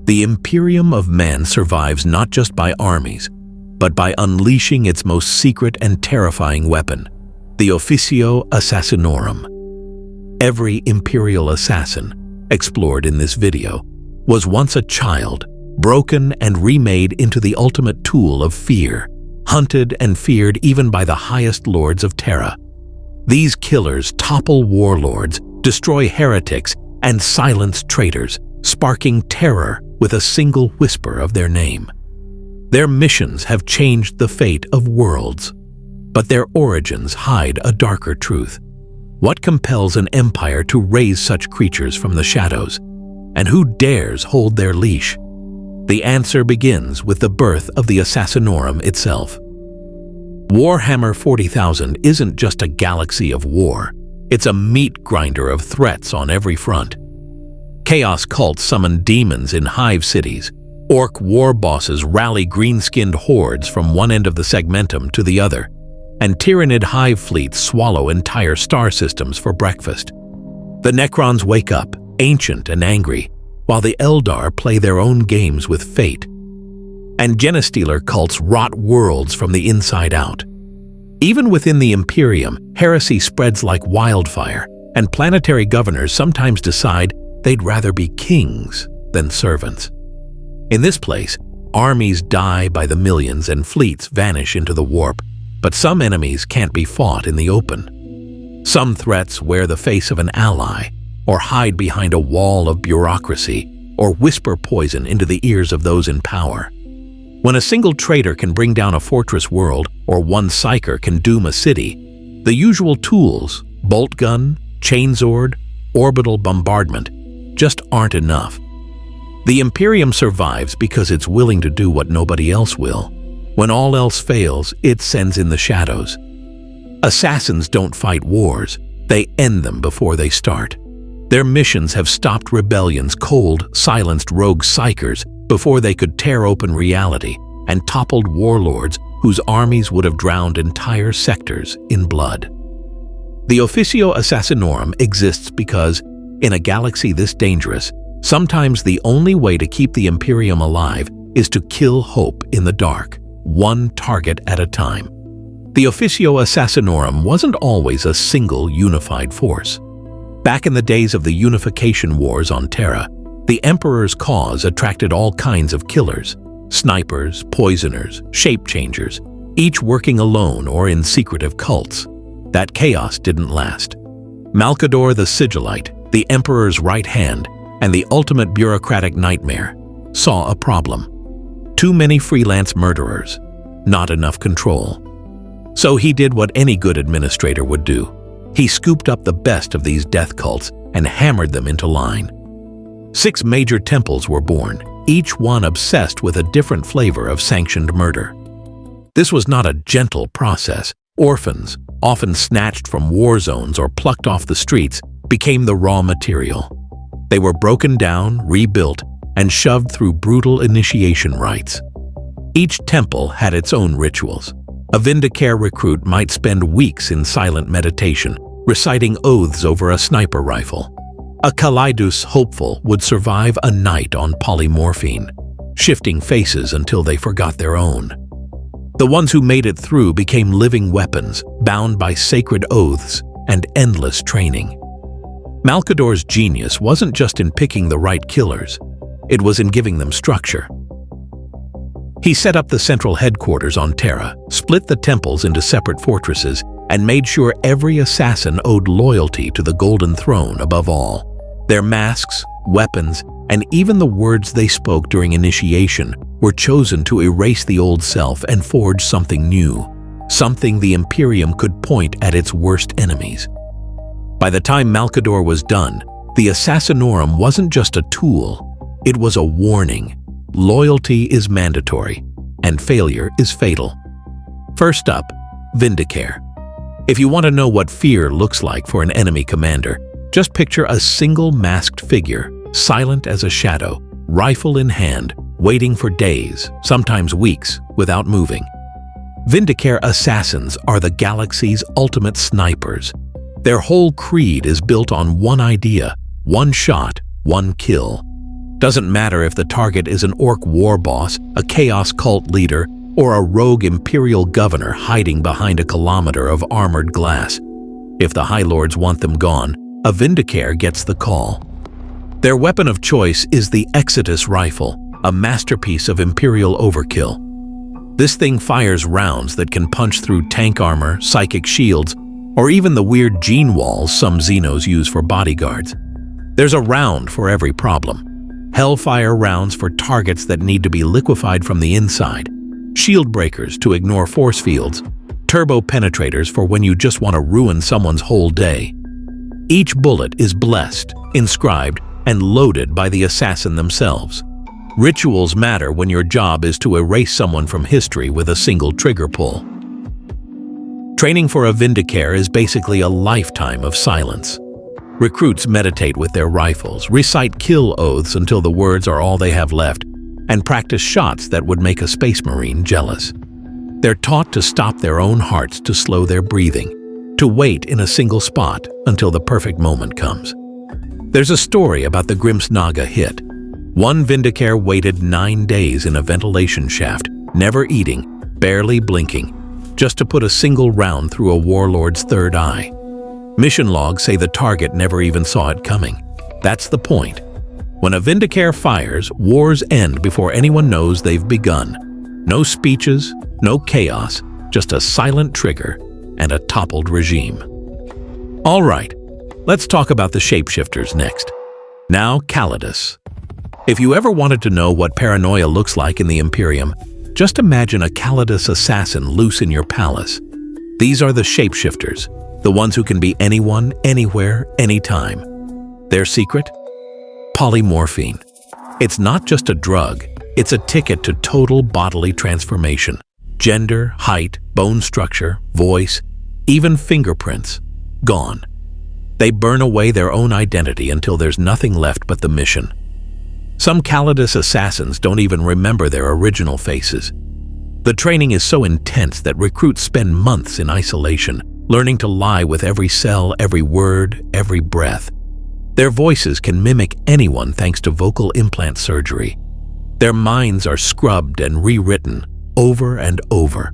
The Imperium of Man survives not just by armies, but by unleashing its most secret and terrifying weapon, the Officio Assassinorum. Every Imperial assassin, explored in this video, was once a child, broken and remade into the ultimate tool of fear, hunted and feared even by the highest lords of Terra. These killers topple warlords, destroy heretics, and silence traitors, sparking terror with a single whisper of their name. Their missions have changed the fate of worlds, but their origins hide a darker truth. What compels an empire to raise such creatures from the shadows, and who dares hold their leash? The answer begins with the birth of the Assassinorum itself. Warhammer 40,000 isn't just a galaxy of war, it's a meat grinder of threats on every front. Chaos cults summon demons in hive cities, orc war bosses rally green-skinned hordes from one end of the segmentum to the other, and Tyranid hive fleets swallow entire star systems for breakfast. The Necrons wake up, ancient and angry, while the Eldar play their own games with fate. And Genestealer cults rot worlds from the inside out. Even within the Imperium, heresy spreads like wildfire, and planetary governors sometimes decide they'd rather be kings than servants. In this place, armies die by the millions and fleets vanish into the warp, but some enemies can't be fought in the open. Some threats wear the face of an ally, or hide behind a wall of bureaucracy, or whisper poison into the ears of those in power. When a single traitor can bring down a fortress world, or one Psyker can doom a city, the usual tools, bolt gun, chainsword, orbital bombardment, just aren't enough. The Imperium survives because it's willing to do what nobody else will. When all else fails, it sends in the shadows. Assassins don't fight wars, they end them before they start. Their missions have stopped rebellions, cold, silenced rogue Psykers before they could tear open reality, and toppled warlords whose armies would have drowned entire sectors in blood. The Officio Assassinorum exists because, in a galaxy this dangerous, sometimes the only way to keep the Imperium alive is to kill hope in the dark, one target at a time. The Officio Assassinorum wasn't always a single unified force. Back in the days of the Unification Wars on Terra, the Emperor's cause attracted all kinds of killers, snipers, poisoners, shape-changers, each working alone or in secretive cults. That chaos didn't last. Malcador the Sigillite, the Emperor's right hand, and the ultimate bureaucratic nightmare, saw a problem. Too many freelance murderers, not enough control. So he did what any good administrator would do. He scooped up the best of these death cults and hammered them into line. 6 major temples were born, each one obsessed with a different flavor of sanctioned murder. This was not a gentle process. Orphans, often snatched from war zones or plucked off the streets, became the raw material. They were broken down, rebuilt, and shoved through brutal initiation rites. Each temple had its own rituals. A Vindicare recruit might spend weeks in silent meditation, reciting oaths over a sniper rifle. A Callidus hopeful would survive a night on polymorphine, shifting faces until they forgot their own. The ones who made it through became living weapons, bound by sacred oaths and endless training. Malcador's genius wasn't just in picking the right killers, it was in giving them structure. He set up the central headquarters on Terra, split the temples into separate fortresses, and made sure every assassin owed loyalty to the Golden Throne above all. Their masks, weapons, and even the words they spoke during initiation were chosen to erase the old self and forge something new, something the Imperium could point at its worst enemies. By the time Malcador was done, the Assassinorum wasn't just a tool, it was a warning. Loyalty is mandatory, and failure is fatal. First up, Vindicare. If you want to know what fear looks like for an enemy commander, just picture a single masked figure, silent as a shadow, rifle in hand, waiting for days, sometimes weeks, without moving. Vindicare assassins are the galaxy's ultimate snipers. Their whole creed is built on one idea, one shot, one kill. Doesn't matter if the target is an orc war boss, a chaos cult leader, or a rogue Imperial governor hiding behind a kilometer of armored glass. If the High Lords want them gone, a Vindicare gets the call. Their weapon of choice is the Exodus rifle, a masterpiece of Imperial overkill. This thing fires rounds that can punch through tank armor, psychic shields, or even the weird gene walls some Xenos use for bodyguards. There's a round for every problem. Hellfire rounds for targets that need to be liquefied from the inside, shield breakers to ignore force fields, turbo penetrators for when you just want to ruin someone's whole day. Each bullet is blessed, inscribed, and loaded by the assassin themselves. Rituals matter when your job is to erase someone from history with a single trigger pull. Training for a Vindicare is basically a lifetime of silence. Recruits meditate with their rifles, recite kill oaths until the words are all they have left, and practice shots that would make a space marine jealous. They're taught to stop their own hearts to slow their breathing, to wait in a single spot until the perfect moment comes. There's a story about the Grimps Naga hit. One Vindicare waited 9 days in a ventilation shaft, never eating, barely blinking, just to put a single round through a warlord's third eye. Mission logs say the target never even saw it coming. That's the point. When a Vindicare fires, wars end before anyone knows they've begun. No speeches, no chaos, just a silent trigger and a toppled regime. All right, let's talk about the Shapeshifters next. Now, Callidus. If you ever wanted to know what paranoia looks like in the Imperium, just imagine a Callidus assassin loose in your palace. These are the Shapeshifters, the ones who can be anyone, anywhere, anytime. Their secret? Polymorphine. It's not just a drug, it's a ticket to total bodily transformation. Gender, height, bone structure, voice, even fingerprints, gone. They burn away their own identity until there's nothing left but the mission. Some Callidus assassins don't even remember their original faces. The training is so intense that recruits spend months in isolation, learning to lie with every cell, every word, every breath. Their voices can mimic anyone thanks to vocal implant surgery. Their minds are scrubbed and rewritten over and over,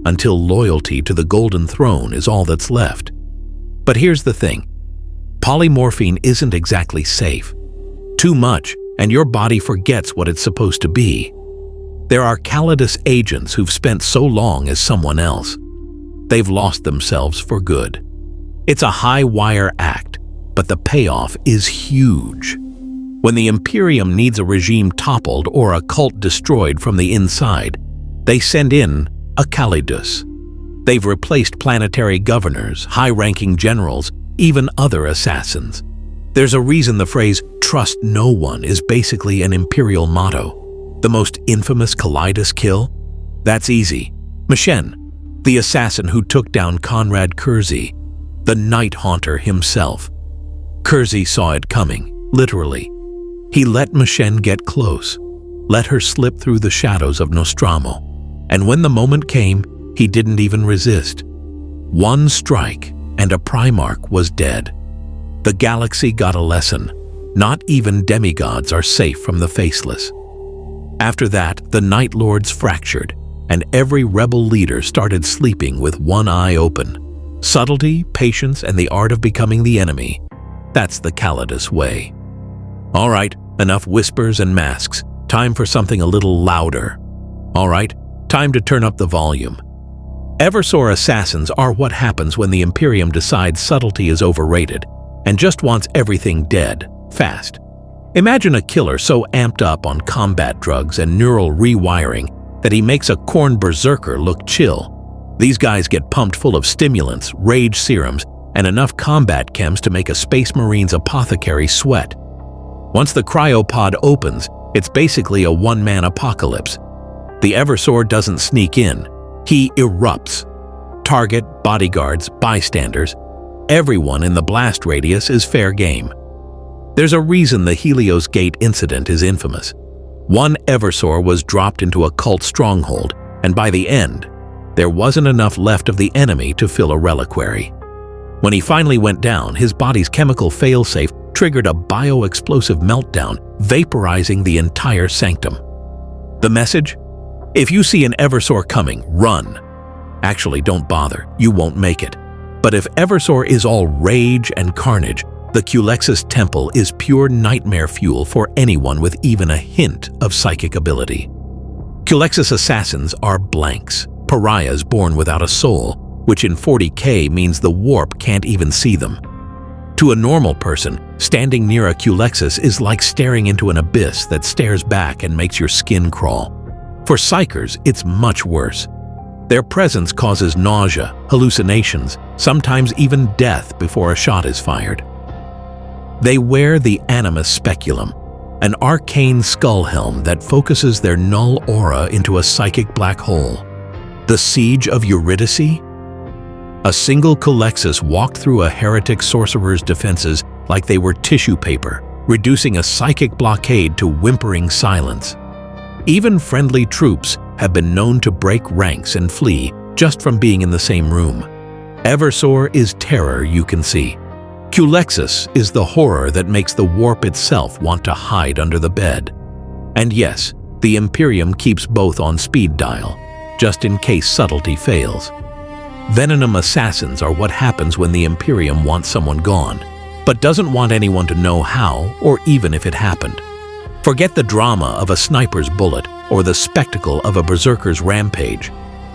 until loyalty to the Golden Throne is all that's left. But here's the thing. Polymorphine isn't exactly safe. Too much, and your body forgets what it's supposed to be. There are Callidus agents who've spent so long as someone else. They've lost themselves for good. It's a high-wire act, but the payoff is huge. When the Imperium needs a regime toppled or a cult destroyed from the inside, they send in a Callidus. They've replaced planetary governors, high-ranking generals, even other assassins. There's a reason the phrase, "trust no one," is basically an Imperial motto. The most infamous Callidus kill? That's easy. Meshen, the assassin who took down Conrad Kersey, the Night Haunter himself. Kersey saw it coming, literally. He let Meshen get close, let her slip through the shadows of Nostromo, and when the moment came, he didn't even resist. One strike, and a Primarch was dead. The galaxy got a lesson. Not even demigods are safe from the faceless. After that, the Night Lords fractured, and every rebel leader started sleeping with one eye open. Subtlety, patience, and the art of becoming the enemy. That's the Callidus way. All right, enough whispers and masks. Time for something a little louder. All right, time to turn up the volume. Eversor assassins are what happens when the Imperium decides subtlety is overrated and just wants everything dead, fast. Imagine a killer so amped up on combat drugs and neural rewiring that he makes a corn berserker look chill. These guys get pumped full of stimulants, rage serums, and enough combat chems to make a Space Marine's apothecary sweat. Once the cryopod opens, it's basically a one-man apocalypse. The Eversor doesn't sneak in. He erupts. Target, bodyguards, bystanders, everyone in the blast radius is fair game. There's a reason the Helios Gate incident is infamous. One Eversor was dropped into a cult stronghold, and by the end, there wasn't enough left of the enemy to fill a reliquary. When he finally went down, his body's chemical failsafe triggered a bioexplosive meltdown, vaporizing the entire sanctum. The message? If you see an Eversor coming, run. Actually, don't bother, you won't make it. But if Eversor is all rage and carnage, the Culexus temple is pure nightmare fuel for anyone with even a hint of psychic ability. Culexus assassins are blanks, pariahs born without a soul, which in 40k means the warp can't even see them. To a normal person, standing near a Culexus is like staring into an abyss that stares back and makes your skin crawl. For Psykers, it's much worse. Their presence causes nausea, hallucinations, sometimes even death before a shot is fired. They wear the Animus Speculum, an arcane skull helm that focuses their null aura into a psychic black hole. The Siege of Eurydice? A single Culexus walked through a heretic sorcerer's defenses like they were tissue paper, reducing a psychic blockade to whimpering silence. Even friendly troops have been known to break ranks and flee just from being in the same room. Eversor is terror you can see. Culexus is the horror that makes the warp itself want to hide under the bed. And yes, the Imperium keeps both on speed dial, just in case subtlety fails. Venenum assassins are what happens when the Imperium wants someone gone, but doesn't want anyone to know how or even if it happened. Forget the drama of a sniper's bullet or the spectacle of a berserker's rampage.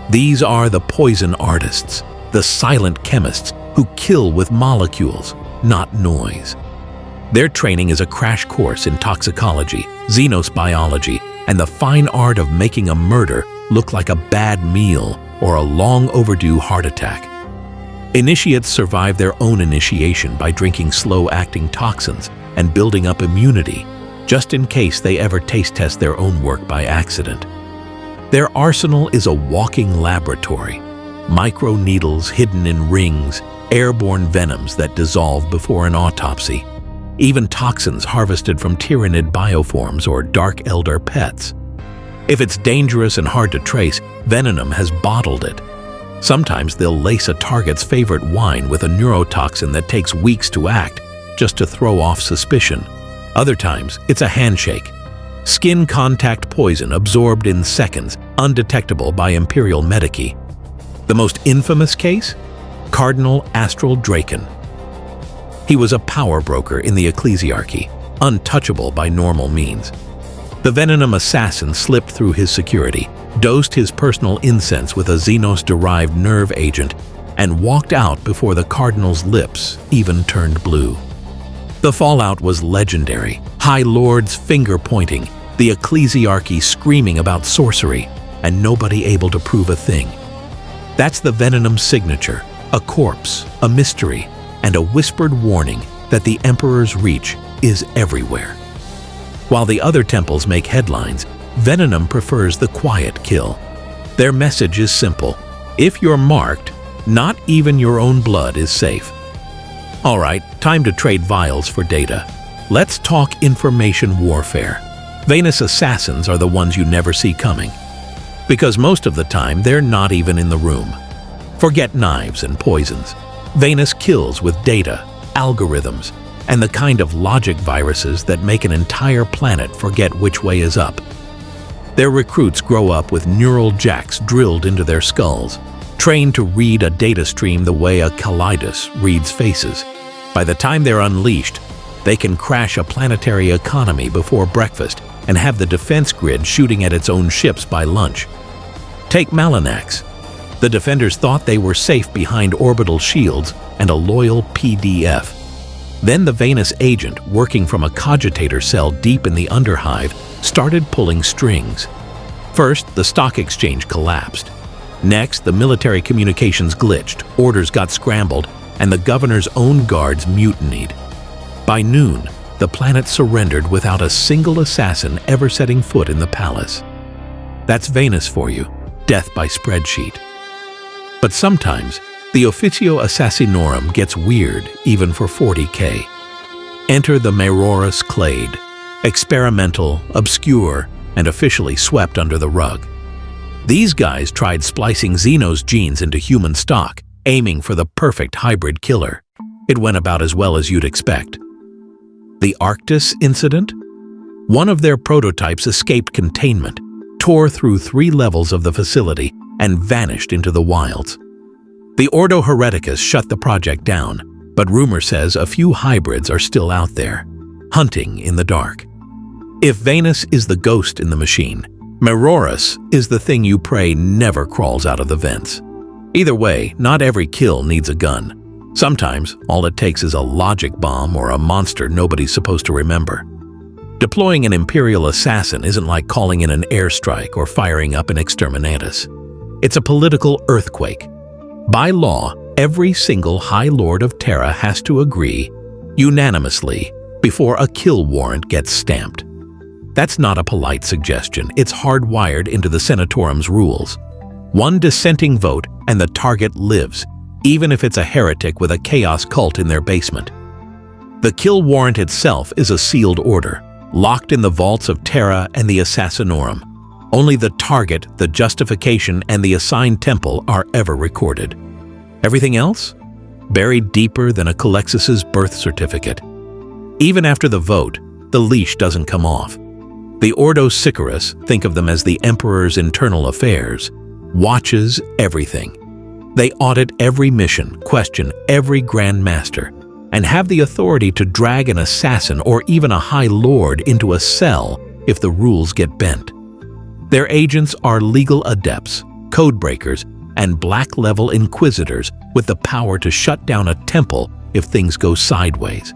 These are the poison artists, the silent chemists who kill with molecules, not noise. Their training is a crash course in toxicology, Xenos biology, and the fine art of making a murder look like a bad meal or a long overdue heart attack. Initiates survive their own initiation by drinking slow-acting toxins and building up immunity, just in case they ever taste test their own work by accident. Their arsenal is a walking laboratory. Micro-needles hidden in rings, airborne venoms that dissolve before an autopsy, even toxins harvested from tyrannid bioforms or dark elder pets. If it's dangerous and hard to trace, Venenum has bottled it. Sometimes they'll lace a target's favorite wine with a neurotoxin that takes weeks to act, just to throw off suspicion. Other times, it's a handshake. Skin contact poison absorbed in seconds, undetectable by Imperial medici. The most infamous case? Cardinal Astral Draken. He was a power broker in the ecclesiarchy, untouchable by normal means. The Venenum assassin slipped through his security, dosed his personal incense with a Xenos-derived nerve agent, and walked out before the Cardinal's lips even turned blue. The fallout was legendary, High Lords finger-pointing, the ecclesiarchy screaming about sorcery, and nobody able to prove a thing. That's the Venenum signature, a corpse, a mystery, and a whispered warning that the Emperor's reach is everywhere. While the other temples make headlines, Venenum prefers the quiet kill. Their message is simple. If you're marked, not even your own blood is safe. Alright, time to trade vials for data. Let's talk information warfare. Venus assassins are the ones you never see coming, because most of the time they're not even in the room. Forget knives and poisons. Venus kills with data, algorithms, and the kind of logic viruses that make an entire planet forget which way is up. Their recruits grow up with neural jacks drilled into their skulls, trained to read a data stream the way a Callidus reads faces. By the time they're unleashed, they can crash a planetary economy before breakfast and have the defense grid shooting at its own ships by lunch. Take Malanax. The defenders thought they were safe behind orbital shields and a loyal PDF. Then the Venus agent, working from a cogitator cell deep in the underhive, started pulling strings. First, the stock exchange collapsed. Next, the military communications glitched, orders got scrambled, and the governor's own guards mutinied. By noon, the planet surrendered without a single assassin ever setting foot in the palace. That's Venus for you, death by spreadsheet. But sometimes, the Officio Assassinorum gets weird even for 40k. Enter the Maerorus Clade, experimental, obscure, and officially swept under the rug. These guys tried splicing Xenos genes into human stock, aiming for the perfect hybrid killer. It went about as well as you'd expect. The Arctis incident? One of their prototypes escaped containment, tore through 3 levels of the facility, and vanished into the wilds. The Ordo Hereticus shut the project down, but rumor says a few hybrids are still out there, hunting in the dark. If Vanus is the ghost in the machine, Maerorus is the thing you pray never crawls out of the vents. Either way, not every kill needs a gun. Sometimes, all it takes is a logic bomb or a monster nobody's supposed to remember. Deploying an Imperial assassin isn't like calling in an airstrike or firing up an exterminatus. It's a political earthquake. By law, every single High Lord of Terra has to agree, unanimously, before a kill warrant gets stamped. That's not a polite suggestion, it's hardwired into the Senatorum's rules. One dissenting vote and the target lives, even if it's a heretic with a chaos cult in their basement. The kill warrant itself is a sealed order, locked in the vaults of Terra and the Assassinorum. Only the target, the justification, and the assigned temple are ever recorded. Everything else? Buried deeper than a Culexus's birth certificate. Even after the vote, the leash doesn't come off. The Ordo Sicarus, think of them as the Emperor's internal affairs, watches everything. They audit every mission, question every Grand Master, and have the authority to drag an assassin or even a High Lord into a cell if the rules get bent. Their agents are legal adepts, codebreakers, and black-level inquisitors with the power to shut down a temple if things go sideways.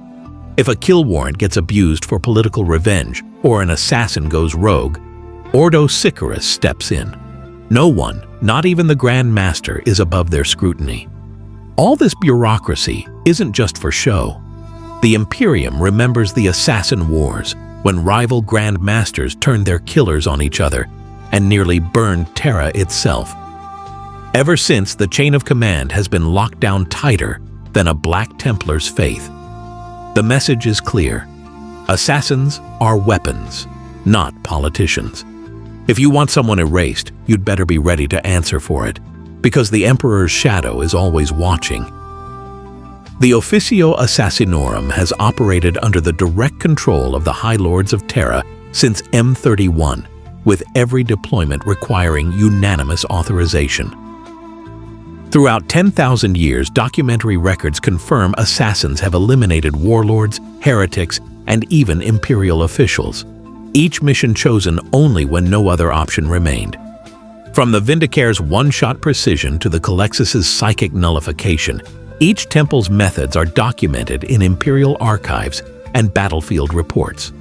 If a kill warrant gets abused for political revenge or an assassin goes rogue, Ordo Sicarus steps in. No one, not even the Grand Master, is above their scrutiny. All this bureaucracy isn't just for show. The Imperium remembers the Assassin Wars, when rival Grand Masters turned their killers on each other and nearly burned Terra itself. Ever since, the chain of command has been locked down tighter than a Black Templar's faith. The message is clear. Assassins are weapons, not politicians. If you want someone erased, you'd better be ready to answer for it, because the Emperor's shadow is always watching. The Officio Assassinorum has operated under the direct control of the High Lords of Terra since M31, with every deployment requiring unanimous authorization. Throughout 10,000 years, documentary records confirm assassins have eliminated warlords, heretics, and even Imperial officials. Each mission chosen only when no other option remained. From the Vindicare's one-shot precision to the Culexus's psychic nullification, each temple's methods are documented in Imperial archives and battlefield reports.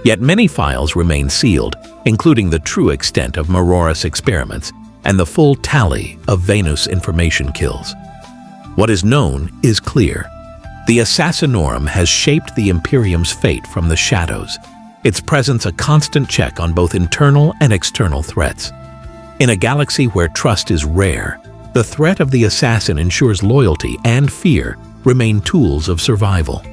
Yet many files remain sealed, including the true extent of Maerorus experiments and the full tally of Venus information kills. What is known is clear. The Assassinorum has shaped the Imperium's fate from the shadows, its presence a constant check on both internal and external threats. In a galaxy where trust is rare, the threat of the assassin ensures loyalty and fear remain tools of survival.